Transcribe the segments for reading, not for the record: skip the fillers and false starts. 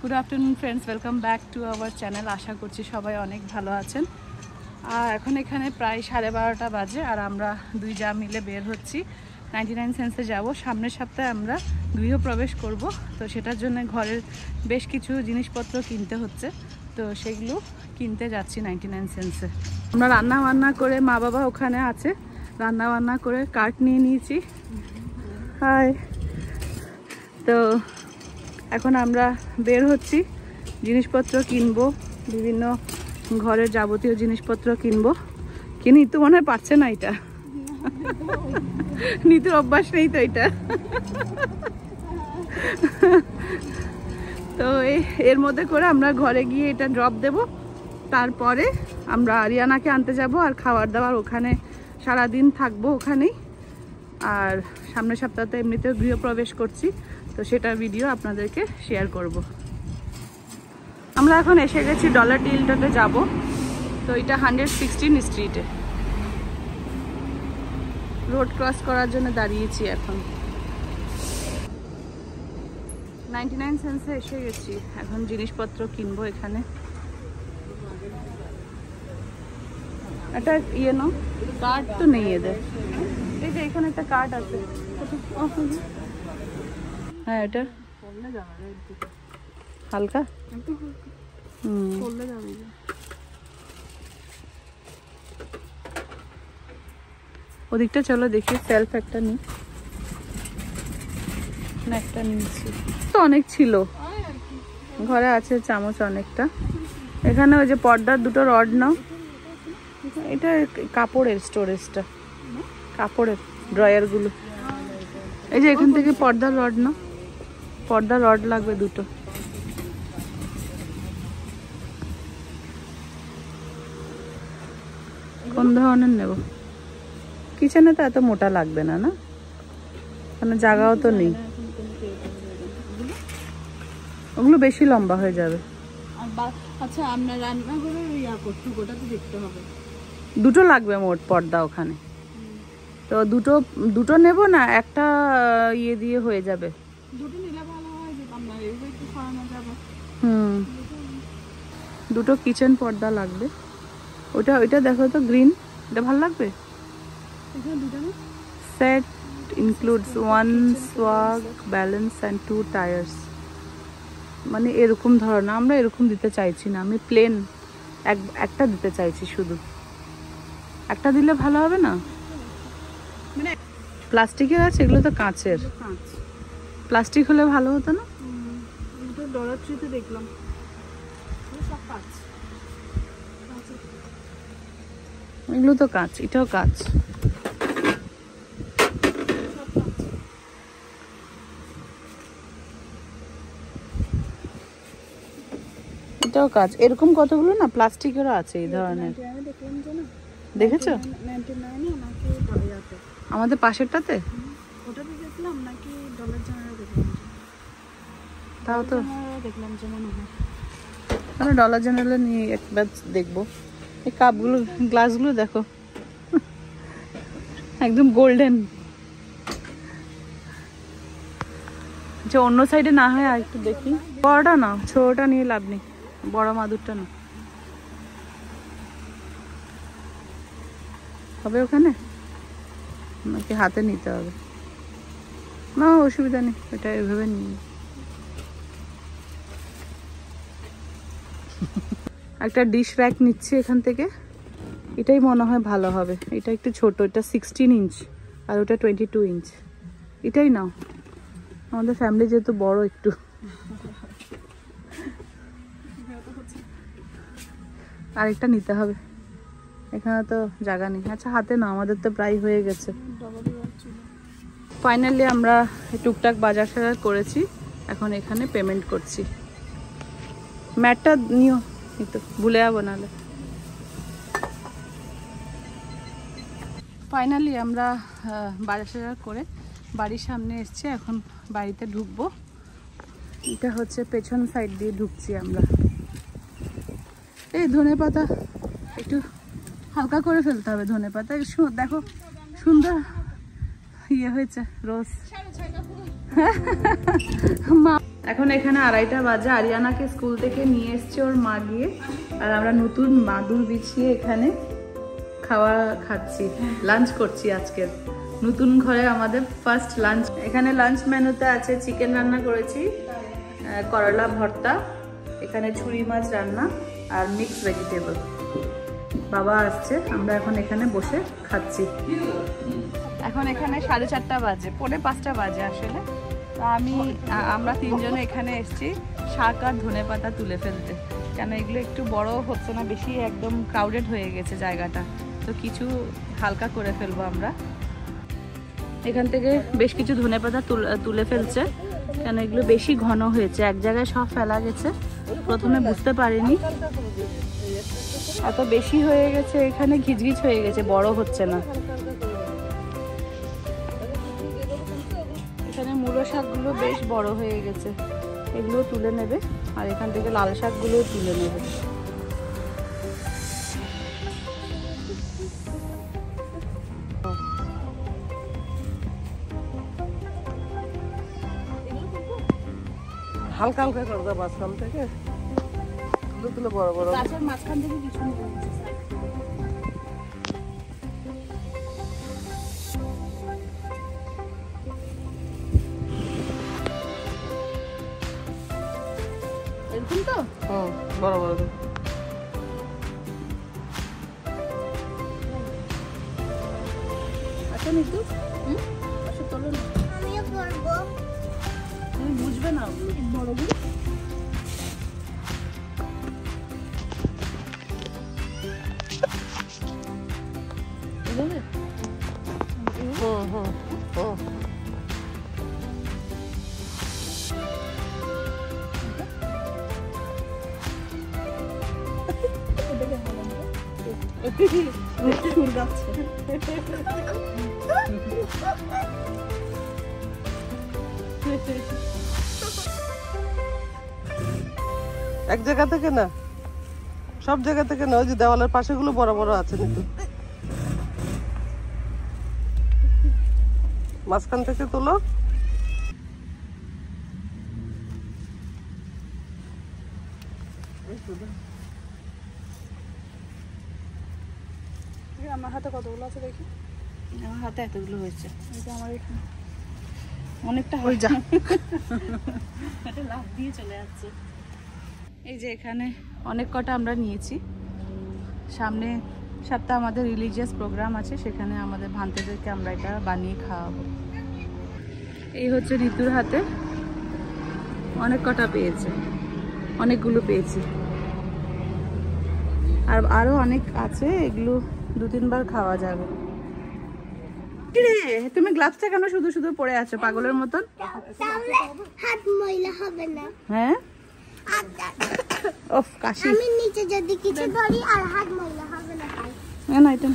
Good afternoon friends, welcome back to our channel. আশা করছি সবাই অনেক ভালো আছেন। আর এখন এখানে প্রায় 12:30 বাজে আর আমরা দুই যা মিলে বের হচ্ছি 99 সেন্সে যাব। সামনের সপ্তাহে আমরা গৃহপ্রবেশ করব, তো সেটার জন্য ঘরের বেশ কিছু জিনিসপত্র কিনতে হচ্ছে, তো সেগুলো কিনতে যাচ্ছি 99 সেন্সে। আমরা রান্না বান্না করে, মা বাবা ওখানে আছে, রান্না বান্না করে কার্ট নিয়ে নিয়েছি। হাই, তো এখন আমরা বের হচ্ছি, জিনিসপত্র কিনবো, বিভিন্ন ঘরের যাবতীয় জিনিসপত্র কিনবো। কিনি তো মনে হয় পারছে না এটা, নিতুর অভ্যাস নেই তো এটা। তো এর মধ্যে করে আমরা ঘরে গিয়ে এটা ড্রপ দেব, তারপরে আমরা আরিয়ানাকে আনতে যাব আর খাবার দাবার ওখানে সারাদিন থাকবো ওখানেই। আর সামনের সপ্তাহে এমনিতেও গৃহপ্রবেশ করছি, তো সেটার ভিডিও আপনাদেরকে শেয়ার করব। আমরা এখন এসে গেছি ডলার টিলটাতে যাব, তো এটা 116 স্ট্রিটে রোড ক্রস করার জন্য দাঁড়িয়েছি। এখন 99 সেন্সে এসে গেছি, এখন জিনিসপত্র কিনবো এখানে। একটা ইয়ে নাও, কার্ড তো নেই এদের। এই যে এখানে একটা কার্ড আছে, হ্যাঁ এটা হালকা ওদিকটা চলো দেখি, সেলফ একটা নিই না, একটা নিয়েছি তো, অনেক ছিল ঘরে, আছে চামচ অনেকটা। এখানে ওই যে পর্দার দুটো রড নাও, এটা কাপড়ের স্টোরেজটা, কাপড়ের ড্রয়ার গুলো। এই যে এখান থেকে পর্দার রড নাও, পর্দার রড লাগবে দুটো। কোন ধরনের নেব? কিচেনে তো এত মোটা লাগবে না, না মানে জায়গাও তো নেই, ওগুলো বেশি লম্বা হয়ে যাবে। আচ্ছা, আমরা রান্নাঘরের ওটা তো দেখতে হবে। দুটো লাগবে মোট পর্দা ওখানে, তো দুটো নেব না, একটা ইয়ে দিয়ে হয়ে যাবে। দুটো নিলে ভালো হয়, যে আমরা এইভাবে একটু সরানো যাবে। দুটো কিচেন পর্দা লাগবে। ওইটা দেখো তো, গ্রিন, এটা ভালো লাগবে। Set includes 1 swag balance and 2 tires, মানে এরকম ধরনের। আমরা এরকম দিতে চাইছি না, আমি প্লেন একটা দিতে চাইছি, শুধু একটা দিলে ভালো হবে না? মানে প্লাস্টিকের আছে, এগুলো তো কাঁচের। প্লাস্টিক হলে ভালো হতো না? ডলার ট্রিতে দেখলাম এগুলো তো কাঁচ, এটাও কাঁচ। এটাও কাঁচ। এরকম কতগুলো না প্লাস্টিকেরও আছে এই ধরনের, দেখেছো আমাদের পাশেরটাতে? তাও তো দেখলাম যে মনে হয় আমরা ডলার জেনারেলে নিয়ে একবার দেখবো। এই কাপগুলো, গ্লাসগুলো দেখো, একদম গোল্ডেন। যে অন্য সাইডে না হয় আর একটু দেখি। বড়টা না, ছোটটা নিয়ে লাভ নেই, বড় মাদুরটা না হবে ওখানে, নাকি হাতে নিতে হবে? না অসুবিধা নেই, এটা এভাবে নিয়ে। একটা ডিশ র্যাক নিচ্ছি এখান থেকে, এটাই মনে হয় ভালো হবে। এটা একটু ছোট, এটা 16 ইঞ্চ আর ওটা 22 ইঞ্চ। এটাই নাও, আমাদের ফ্যামিলি যেহেতু বড় একটু। আরেকটা নিতে হবে, এখানে তো জায়গা নেই। আচ্ছা হাতে না, আমাদের তো প্রায় হয়ে গেছে। ফাইনালি আমরা টুকটাক বাজার সাজার করেছি, এখন এখানে পেমেন্ট করছি। ম্যাটটা নিও, একটু ভুলে যাবো নাহলে। ফাইনালি আমরা বাজার সাজার করে বাড়ির সামনে এসছি, এখন বাড়িতে ঢুকবো। এটা হচ্ছে পেছন সাইড দিয়ে ঢুকছি আমরা। এই ধনেপাতা একটু হালকা করে ফেলতে হবে, ধনেপাতা দেখো সুন্দর ইয়ে হয়েছে, রোজ। মা এখন এখানে 2:30 বাজে। আরিয়ানাকে স্কুল থেকে নিয়ে এসছে ওর মা গিয়ে, আর আমরা নতুন মাদুর বিছিয়ে এখানে খাচ্ছি, লাঞ্চ করছি। আজকের নতুন ঘরে আমাদের ফার্স্ট লাঞ্চ। এখানে লাঞ্চ মেনুতে আছে চিকেন রান্না করেছি, করলা ভর্তা, এখানে ছুরি মাছ রান্না আর মিক্স ভেজিটেবল। বাবা আসছে, আমরা এখন এখানে বসে খাচ্ছি। এখন এখানে 4:30 বাজে, 4:45 বাজে আসলে। তো আমরা 3 জনে এখানে এসেছি শাক আর ধনেপাতা তুলে ফেলতে, কেন এগুলো একটু বড় হচ্ছে না, বেশি একদম ক্রাউডেড হয়ে গেছে জায়গাটা, তো কিছু হালকা করে ফেলবো আমরা। এখান থেকে বেশ কিছু ধনেপাতা তুলে ফেলছে, কেন এগুলো বেশি ঘন হয়েছে, এক জায়গায় সব ফেলা গেছে। প্রথমে বুঝতে পারিনি, এত বেশি হয়ে গেছে, এখানে ঘিচঘিচ হয়ে গেছে, বড় হচ্ছে না। এখানে মূলো শাকগুলো বেশ বড় হয়ে গেছে, এগুলো তুলে নেবে, আর এখান থেকে লাল শাকগুলোও তুলে নেবে। হালকা হালকা করে দাও মাঝখান থেকে, তুলে তুলে বড় বড় গাছের মাঝখান থেকে কিছু নিয়ে এরকম তো বড় বড় আচ্ছা নিতু, আচ্ছা তোলো না, আমিও করবো। তুমি বুঝবে না বড়গুলো। এভাবে সুর গাচ্ছে। এক জায়গা থেকে না, সব জায়গা থেকে না, ওই যে দেওয়ালের পাশেগুলো বড় বড় আছে, কিন্তু মাঝখান থেকে তুলো। আমার হাতে কতগুলো আছে দেখি, আমার হাতে এতগুলো হয়েছে, আমার এখানে অনেকটা হয়ে যা, এটা লাফ দিয়ে চলে যাচ্ছে। এই যে এখানে অনেক কটা আমরা নিয়েছি, সামনে সপ্তাহে আমাদের রিলিজিয়াস প্রোগ্রাম আছে, সেখানে আমাদের ভান্তেদেরকে আমরা এটা বানিয়ে খাওয়াবো। এই হচ্ছে ঋতুর হাতে, অনেক কটা পেয়েছে, অনেকগুলো পেয়েছি, আর আরো অনেক আছে, এগুলো 2-3 বার খাওয়া যাবে। তুমি গ্লাভসটা কেন শুধু শুধু পরে আছো পাগলের মতন? হাত ময়লা হবে না। হ্যাঁ, ওফ কাশি। আমি নিচে যদি কিছু ধরি আর হাত ময়লা হবে না। না না, এটা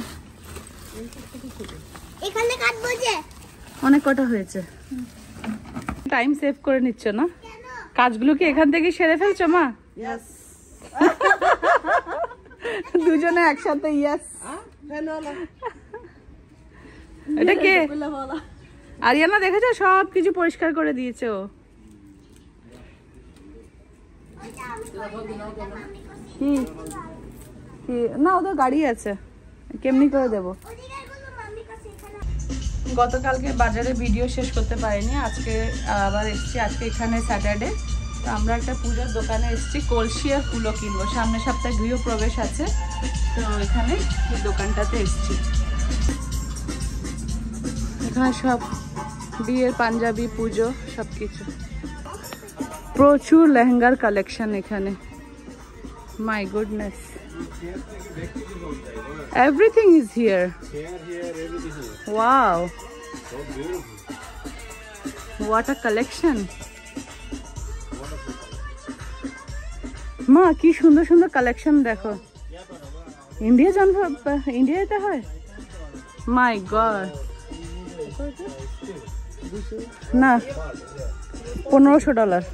এখানে কাটবো যে অনেক কটা হয়েছে। টাইম সেভ করে নিচ্ছ না, কাজগুলো কি এখান থেকে সেরে ফেলছো মা? দুজনে একসাথে ইয়াস। এটা কে? আরিয়ানা দেখেছো, সব কিছু পরিষ্কার করে দিয়েছে ও। না, ওদের গাড়ি আছে, কেমনি করে দেবো। গতকালকে বাজারে ভিডিও শেষ করতে পারিনি, আজকে আবার এসছি। আজকে এখানে স্যাটারডে, তো আমরা একটা পূজার দোকানে এসছি, কলসি আর ফুলও কিনবো। সামনের সপ্তাহে গৃহপ্রবেশ আছে, তো এখানে এই দোকানটাতে এসছি। এখানে সব বিয়ের পাঞ্জাবি, পুজো সবকিছু, প্রচুর লেহেঙ্গার কালেকশন এখানে। My goodness, everything is here. Wow, what a collection! মা কি সুন্দর সুন্দর কালেকশন দেখো। ইন্ডিয়াতে হয়? মাই গড, না $1500।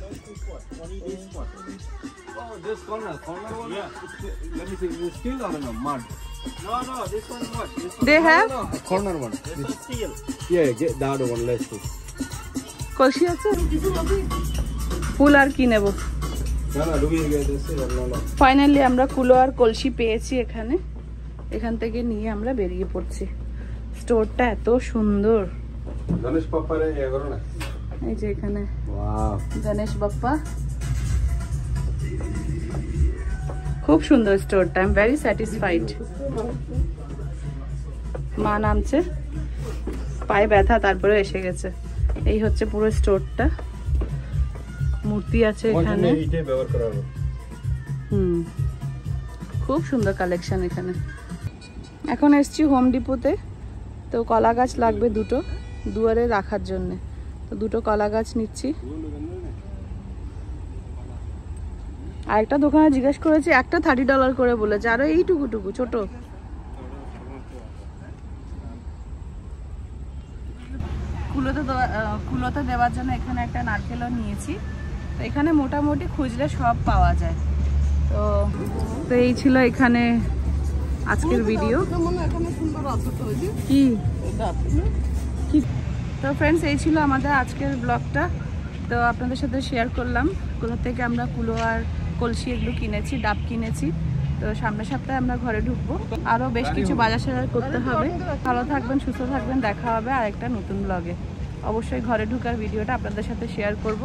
This corner one. Yeah. Let me see. Is it steel or no mud? No, this one what? This one. They have Corner one. This is steel. Yeah, get the other one. Let's see. কলসি আছে? ফুল আর কি নেব। No, no, do we get this? No, no. Finally আমরা কুলো আর কলসি পেয়েছি এখানে। এখান থেকে নিয়ে আমরা বেরিয়ে পড়ছি। স্টোরটা এত সুন্দর। Ganesh Papa রে এ করো না। এই যে এখানে Wow. গণেশ বাপ্পা, খুব সুন্দর স্টোরটা। I am very satisfied. মা নামছে, পায়ে ব্যথা, তারপরে এসে গেছে। এই হচ্ছে পুরো স্টোরটা। মূর্তি আছে এখানে। এইটা ব্যবহার করা হবে। খুব সুন্দর কালেকশন এখানে। এখন এসছি হোম ডিপোতে। তো কলা গাছ লাগবে দুটো দুয়ারে রাখার জন্য, তো দুটো কলা গাছ নিচ্ছি। আরেকটা দোকানে জিজ্ঞেস করেছি, একটা $30 করে বলেছে, আরো এইটুকুটুকু ছোট। কুলোতে দেওয়ার জন্য এখানে একটা নারকেলও নিয়েছি। তো এখানে মোটামুটি খুঁজলে সব পাওয়া যায়। তো তো এই ছিল এখানে আজকের ভিডিও। কি কি তো ফ্রেন্ডস, এই ছিল আমাদের আজকের ব্লগটা। তো আপনাদের সাথে শেয়ার করলাম কোথা থেকে আমরা কুলো আর কলসি এগুলো কিনেছি, ডাব কিনেছি। তো সামনের সপ্তাহে আমরা ঘরে ঢুকবো, আরও বেশ কিছু বাজার সাজার করতে হবে। ভালো থাকবেন, সুস্থ থাকবেন, দেখা হবে আরেকটা নতুন ব্লগে। অবশ্যই ঘরে ঢুকার ভিডিওটা আপনাদের সাথে শেয়ার করব।